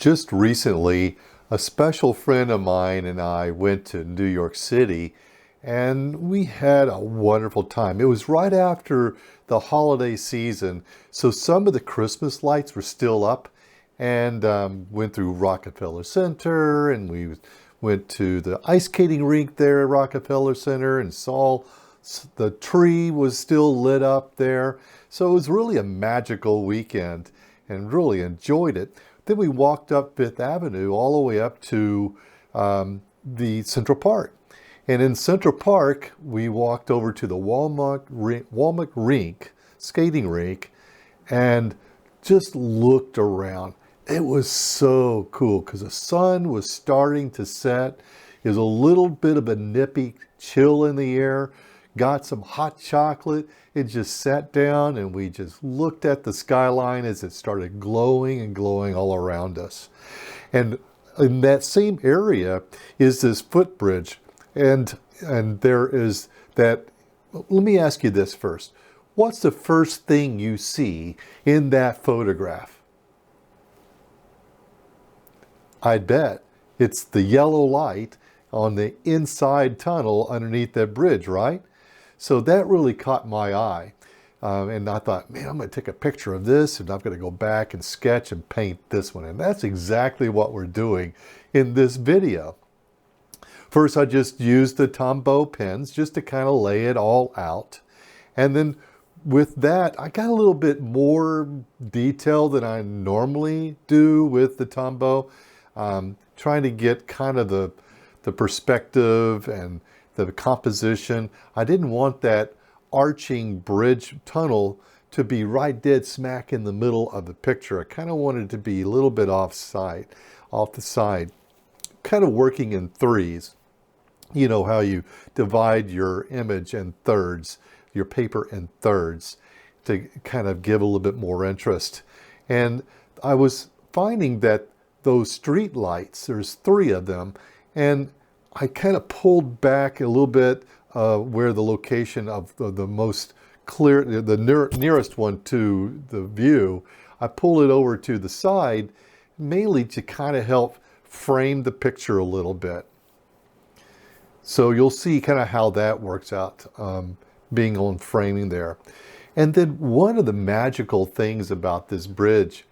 Just recently, a special friend of mine and I went to New York City and we had a wonderful time. It was right after the holiday season, so some of the Christmas lights were still up and went through Rockefeller Center, and we went to the ice skating rink there at Rockefeller Center and saw the tree was still lit up there. So it was really a magical weekend and really enjoyed it. Then we walked up Fifth Avenue all the way up to the Central Park. And in Central Park, we walked over to the Walmart rink, skating rink, and just looked around. It was so cool because the sun was starting to set. There was a little bit of a nippy chill in the air. Got some hot chocolate. It just sat down and we just looked at the skyline as it started glowing and glowing all around us. And in that same area is this footbridge. And there is that. Let me ask you this first. What's the first thing you see in that photograph? I'd bet it's the yellow light on the inside tunnel underneath that bridge, right? So that really caught my eye. And I thought, man, I'm going to take a picture of this and I'm going to go back and sketch and paint this one. And that's exactly what we're doing in this video. First, I just used the Tombow pens just to kind of lay it all out. And then with that, I got a little bit more detail than I normally do with the Tombow. Trying to get kind of the perspective and the composition. I didn't want that arching bridge tunnel to be right dead smack in the middle of the picture. I kind of wanted it to be a little bit off the side, kind of working in threes. You know how you divide your image in thirds, your paper in thirds, to kind of give a little bit more interest. And I was finding that those street lights, there's 3 of them, and I kind of pulled back a little bit where the location of the most clear, the nearest one to the view, I pulled it over to the side, mainly to kind of help frame the picture a little bit. So you'll see kind of how that works out, being on framing there. And then one of the magical things about this bridge,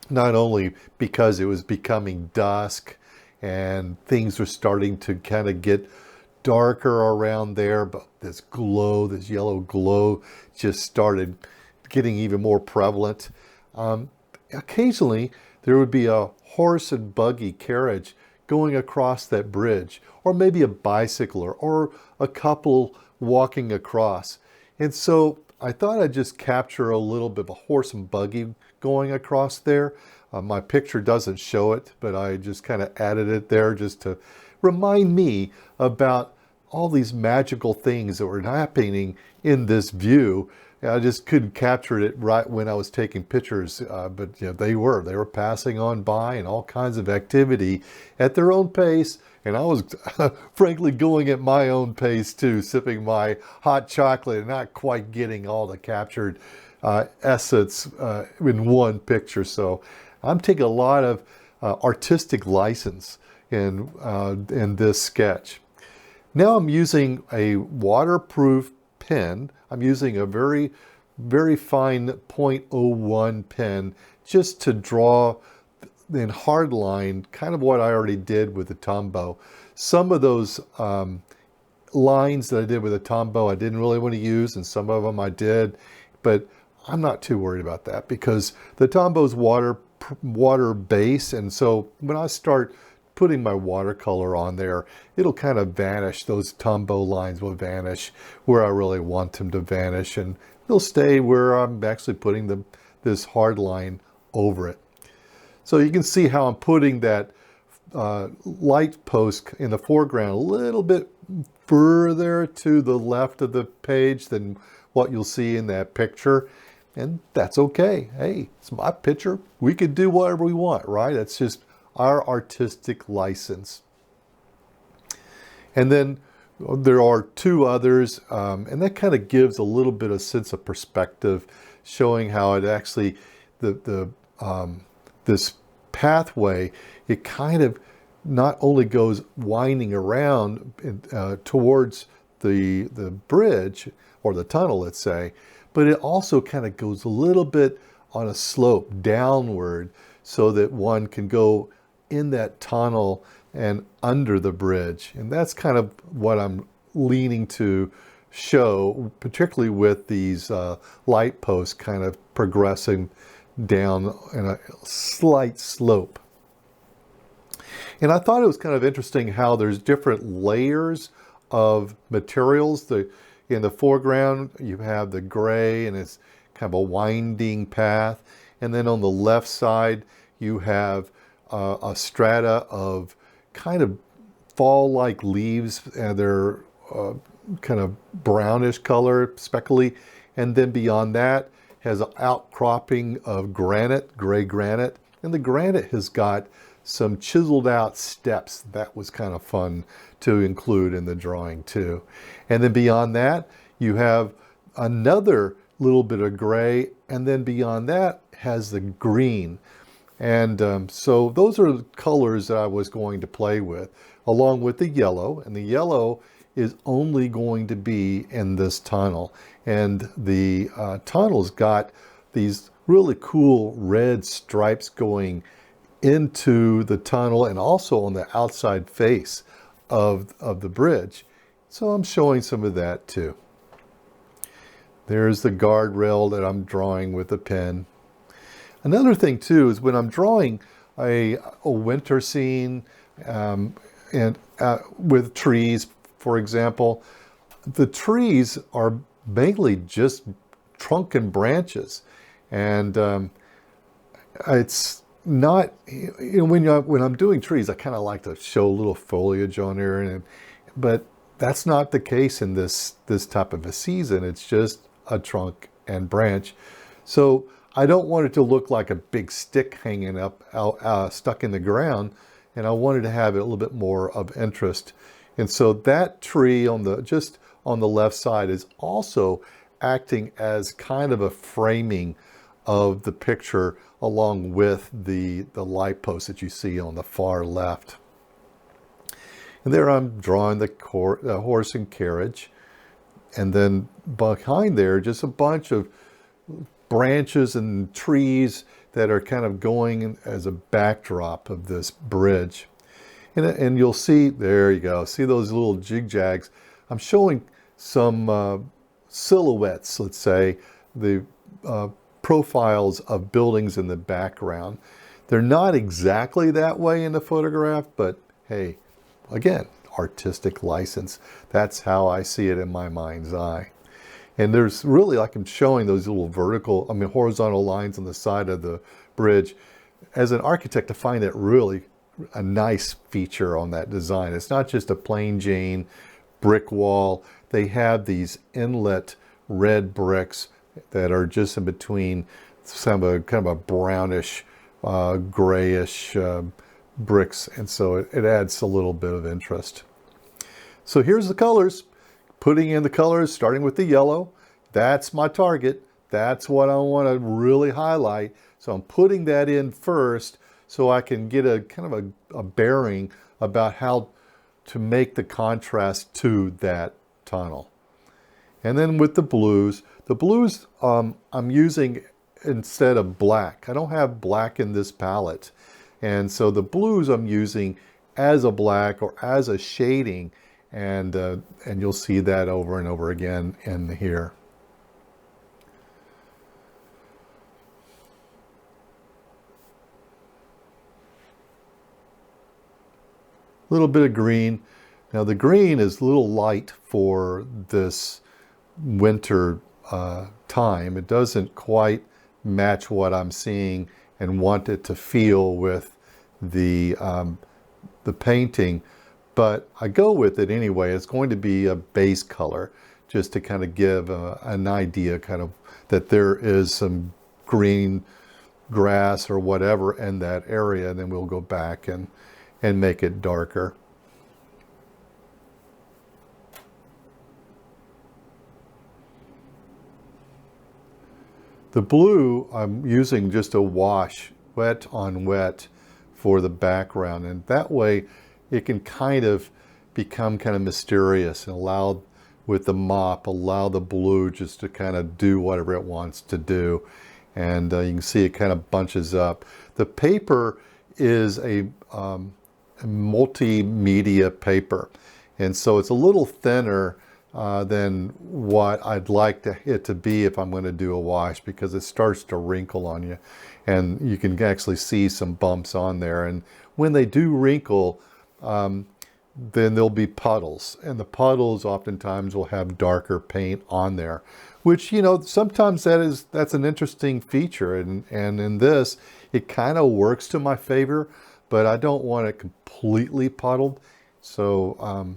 not only because it was becoming dusk and things were starting to kind of get darker around there, but this glow, this yellow glow, just started getting even more prevalent. Occasionally, there would be a horse and buggy carriage going across that bridge, or maybe a bicycler, or a couple walking across. And so I thought I'd just capture a little bit of a horse and buggy going across there. My picture doesn't show it, but I just kind of added it there just to remind me about all these magical things that were happening in this view. I just couldn't capture it right when I was taking pictures, but you know, they were passing on by, and all kinds of activity at their own pace. And I was frankly going at my own pace too, sipping my hot chocolate and not quite getting all the captured essence in one picture. So I'm taking a lot of artistic license in this sketch. Now I'm using a waterproof pen. I'm using a very, very fine 0.01 pen just to draw in hard line, kind of what I already did with the Tombow. Some of those lines that I did with the Tombow I didn't really want to use, and some of them I did, but I'm not too worried about that because the Tombow's water base, and so when I start putting my watercolor on there, it'll kind of vanish. Those Tombow lines will vanish where I really want them to vanish, and they'll stay where I'm actually putting this hard line over it. So you can see how I'm putting that light post in the foreground a little bit further to the left of the page than what you'll see in that picture. And that's okay. Hey, it's my picture. We could do whatever we want, right? That's just our artistic license. And then there are 2 others, and that kind of gives a little bit of sense of perspective, showing how it actually, this pathway, it kind of not only goes winding around towards the bridge or the tunnel, let's say, but it also kind of goes a little bit on a slope downward so that one can go in that tunnel and under the bridge. And that's kind of what I'm leaning to show, particularly with these light posts kind of progressing down in a slight slope. And I thought it was kind of interesting how there's different layers of materials. In the foreground, you have the gray, and it's kind of a winding path. And then on the left side, you have a strata of kind of fall-like leaves, and they're kind of brownish color, speckly. And then beyond that has an outcropping of granite, gray granite. And the granite has got some chiseled out steps. That was kind of fun to include in the drawing too. And then beyond that, you have another little bit of gray, and then beyond that has the green. And so those are the colors that I was going to play with, along with the yellow. And the yellow is only going to be in this tunnel. And the tunnel's got these really cool red stripes going into the tunnel and also on the outside face of the bridge. So I'm showing some of that too. There's the guardrail that I'm drawing with a pen. Another thing too is when I'm drawing a winter scene with trees, for example, the trees are mainly just trunk and branches. And it's not, when I'm doing trees, I kind of like to show a little foliage on there, but that's not the case in this type of a season. It's just a trunk and branch. So I don't want it to look like a big stick hanging up, stuck in the ground, and I wanted to have it a little bit more of interest. And so that tree just on the left side is also acting as kind of a framing of the picture along with the light post that you see on the far left. And there I'm drawing the horse and carriage. And then behind there, just a bunch of branches and trees that are kind of going as a backdrop of this bridge. And you'll see, there you go, see those little jig-jags. I'm showing some silhouettes, let's say, the profiles of buildings in the background. They're not exactly that way in the photograph, but hey, again, artistic license. That's how I see it in my mind's eye. And there's really, like I'm showing those little horizontal lines on the side of the bridge. As an architect, I find that really a nice feature on that design. It's not just a plain Jane brick wall. They have these inlet red bricks that are just in between some kind of a brownish, grayish bricks. And so it adds a little bit of interest. So here's the colors. Putting in the colors, starting with the yellow. That's my target. That's what I want to really highlight. So I'm putting that in first so I can get a kind of a bearing about how to make the contrast to that tunnel. And then with the blues I'm using instead of black. I don't have black in this palette. And so the blues I'm using as a black or as a shading, and you'll see that over and over again in here. A little bit of green. Now the green is a little light for this winter time. It doesn't quite match what I'm seeing and want it to feel with the painting, but I go with it anyway. It's going to be a base color just to kind of give an idea kind of that there is some green grass or whatever in that area, and then we'll go back and make it darker. The blue, I'm using just a wash, wet on wet, for the background. And that way it can kind of become kind of mysterious and allow, with the mop, allow the blue just to kind of do whatever it wants to do. And you can see it kind of bunches up. The paper is a multimedia paper. And so it's a little thinner than what I'd like it to be if I'm going to do a wash, because it starts to wrinkle on you. And you can actually see some bumps on there. And when they do wrinkle, then there'll be puddles. And the puddles oftentimes will have darker paint on there, which, you know, sometimes that's an interesting feature. And in this, it kind of works to my favor, but I don't want it completely puddled. So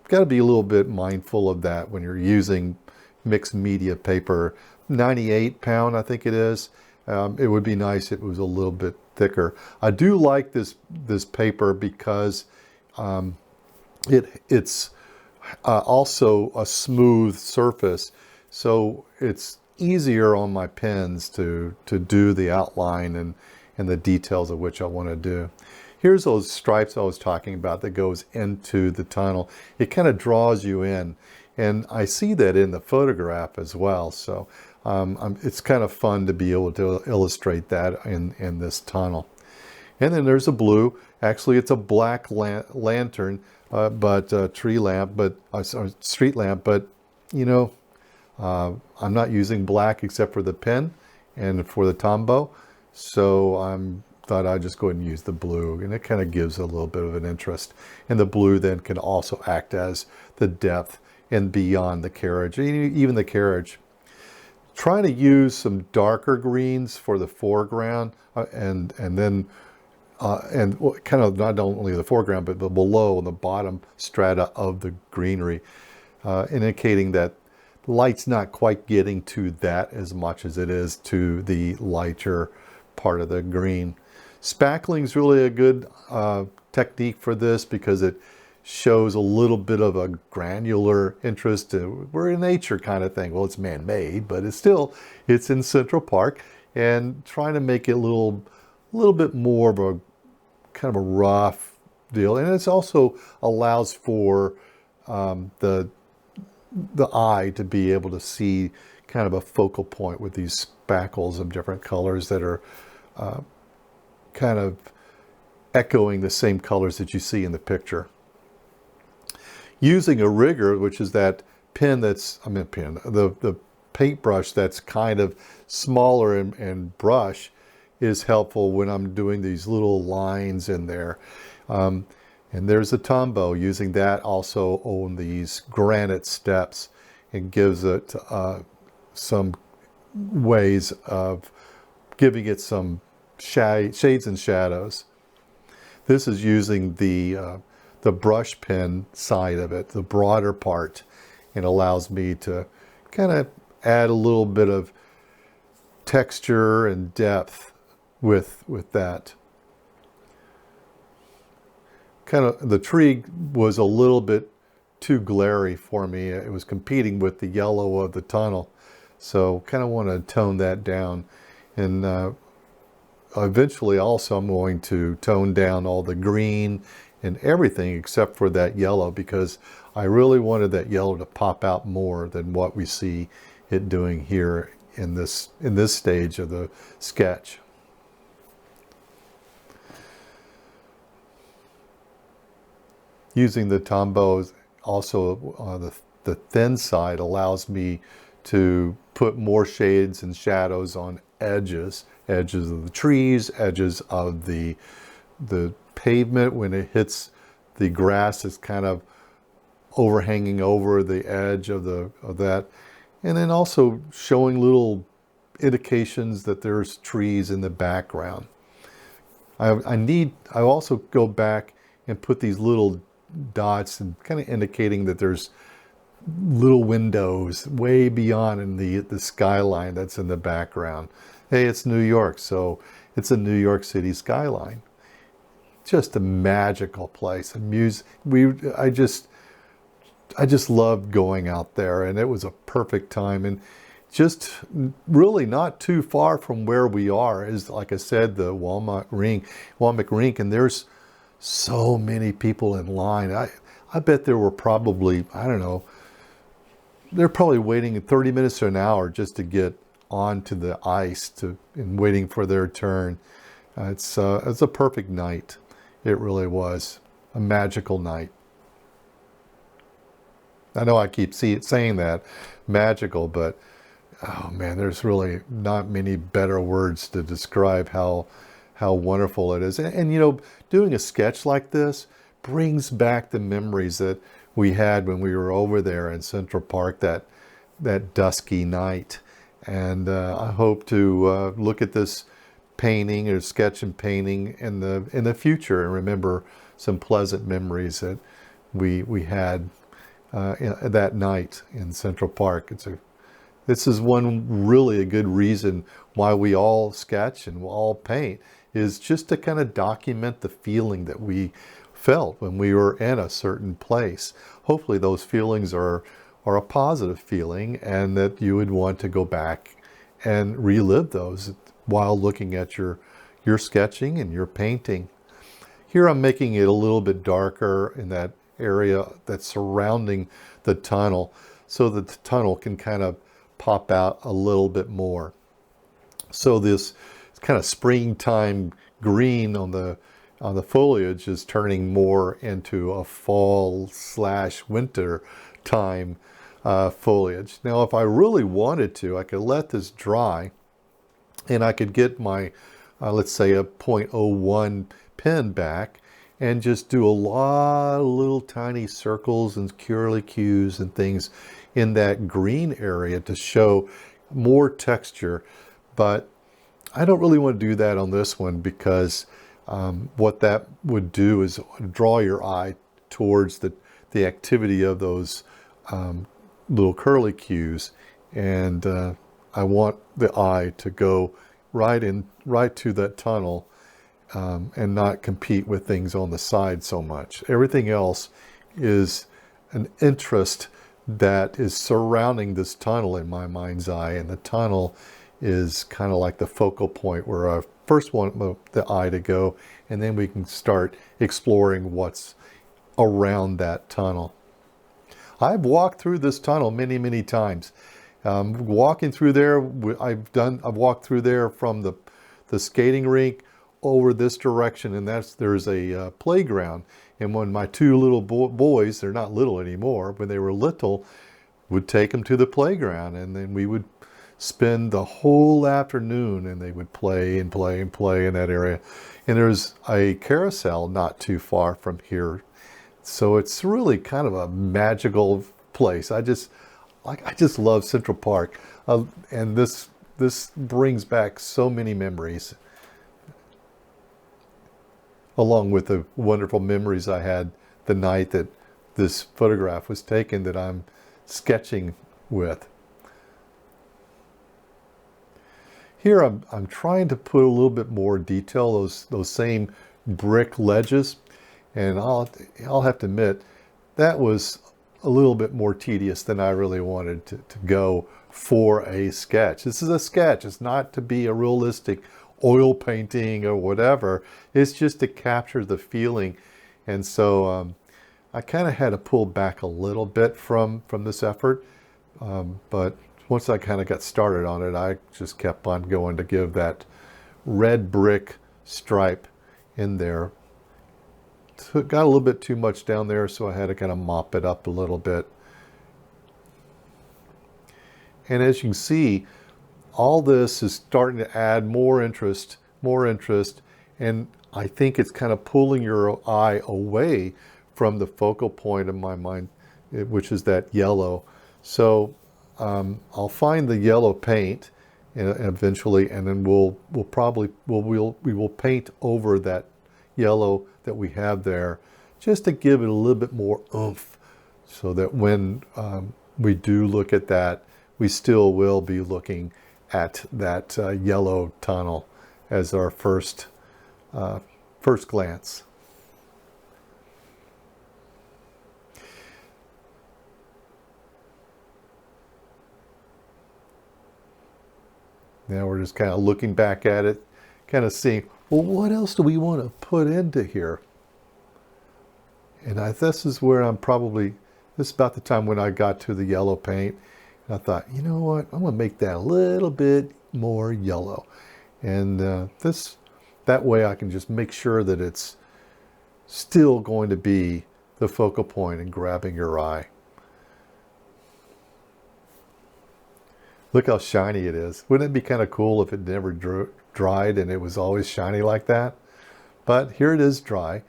got to be a little bit mindful of that when you're using mixed media paper. 98 pound, I think it is. It would be nice if it was a little bit thicker. I do like this paper because it's also a smooth surface, so it's easier on my pens to do the outline and the details of which I want to do. Here's those stripes I was talking about that goes into the tunnel. It kind of draws you in, and I see that in the photograph as well. So it's kind of fun to be able to illustrate that in this tunnel. And then there's a blue. Actually, it's a black lantern, but tree lamp, but street lamp. But you know, I'm not using black except for the pen and for the Tombow, so thought I'd just go ahead and use the blue, and it kind of gives a little bit of an interest. And the blue then can also act as the depth and beyond the carriage, even the carriage. Trying to use some darker greens for the foreground, and then kind of not only the foreground, but the below and the bottom strata of the greenery, indicating that light's not quite getting to that as much as it is to the lighter part of the green. Spackling is really a good technique for this because it shows a little bit of a granular interest. We're in nature kind of thing. Well, it's man-made, but it's in Central Park, and trying to make it a little bit more of a kind of a rough deal. And it also allows for the eye to be able to see kind of a focal point with these spackles of different colors that are kind of echoing the same colors that you see in the picture. Using a rigger, which is that the paintbrush that's kind of smaller and brush, is helpful when I'm doing these little lines in there. And there's a Tombow, using that also on these granite steps, and gives it some ways of giving it some shades and shadows. This is using the brush pen side of it, the broader part, and allows me to kind of add a little bit of texture and depth with that. Kind of, the tree was a little bit too glary for me. It was competing with the yellow of the tunnel, so kind of want to tone that down. And eventually also I'm going to tone down all the green and everything except for that yellow, because I really wanted that yellow to pop out more than what we see it doing here in this stage of the sketch. Using the Tombow, also the thin side allows me to put more shades and shadows on edges of the trees, edges of the pavement. When it hits the grass, it's kind of overhanging over the edge of that, and then also showing little indications that there's trees in the background. I also go back and put these little dots and kind of indicating that there's little windows way beyond in the skyline that's in the background. Hey, it's New York, so it's a New York City skyline. Just a magical place. I just loved going out there, and it was a perfect time. And just really not too far from where we are is, like I said, the Walmart Rink, and there's so many people in line. I bet there were probably, I don't know, they're probably waiting 30 minutes to an hour just to get onto the ice and waiting for their turn. It's a perfect night. It really was a magical night. I know I keep saying that, magical, but oh man, there's really not many better words to describe how wonderful it is. And you know, doing a sketch like this brings back the memories that we had when we were over there in Central Park that dusky night. And I hope to look at this painting or sketch and painting in the future and remember some pleasant memories that we had that night in Central Park. This is really a good reason why we all sketch and all paint, is just to kind of document the feeling that we felt when we were in a certain place. Hopefully those feelings are a positive feeling, and that you would want to go back and relive those while looking at your sketching and your painting. Here I'm making it a little bit darker in that area that's surrounding the tunnel, so that the tunnel can kind of pop out a little bit more. So this kind of springtime green on the foliage is turning more into a fall/winter time foliage. Now, if I really wanted to, I could let this dry, and I could get my, let's say, a .01 pen back, and just do a lot of little tiny circles and curlicues and things in that green area to show more texture. But I don't really want to do that on this one, because what that would do is draw your eye towards the activity of those little curlicues, and I want the eye to go right to that tunnel, and not compete with things on the side so much. Everything else is an interest that is surrounding this tunnel in my mind's eye, and the tunnel is kind of like the focal point where I first want the eye to go, and then we can start exploring what's around that tunnel. I've walked through this tunnel many, many times. Walking through there, I've walked through there from the skating rink over this direction, and there's a playground. And when my two little boys, they're not little anymore, when they were little, would take them to the playground, and then we would spend the whole afternoon, and they would play and play and play in that area. And there's a carousel not too far from here, so it's really kind of a magical place. I just love Central Park, and this brings back so many memories, along with the wonderful memories I had the night that this photograph was taken that I'm sketching with. Here I'm trying to put a little bit more detail, those same brick ledges, and I'll have to admit that was a little bit more tedious than I really wanted to go for a sketch. This is a sketch. It's not to be a realistic oil painting or whatever. It's just to capture the feeling. And so I kind of had to pull back a little bit from this effort. But once I kind of got started on it, I just kept on going to give that red brick stripe in there. It got a little bit too much down there, so I had to kind of mop it up a little bit. And as you can see, all this is starting to add more interest, and I think it's kind of pulling your eye away from the focal point of my mind, which is that yellow. So I'll find the yellow paint eventually, and then we will paint over that yellow that we have there, just to give it a little bit more oomph, so that when we do look at that, we still will be looking at that yellow tunnel as our first glance. Now we're just kind of looking back at it, kind of seeing, well, what else do we want to put into here? And this is where this is about the time when I got to the yellow paint. And I thought, you know what, I'm going to make that a little bit more yellow. And that way I can just make sure that it's still going to be the focal point and grabbing your eye. Look how shiny it is. Wouldn't it be kind of cool if it never dried and it was always shiny like that? But here it is dry.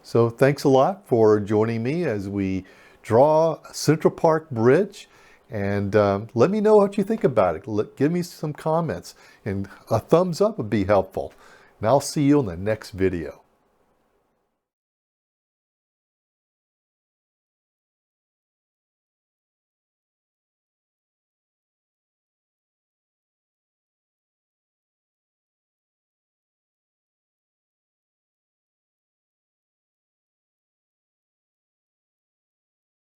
So thanks a lot for joining me as we draw Central Park Bridge. And let me know what you think about it. Give me some comments. And a thumbs up would be helpful. And I'll see you in the next video.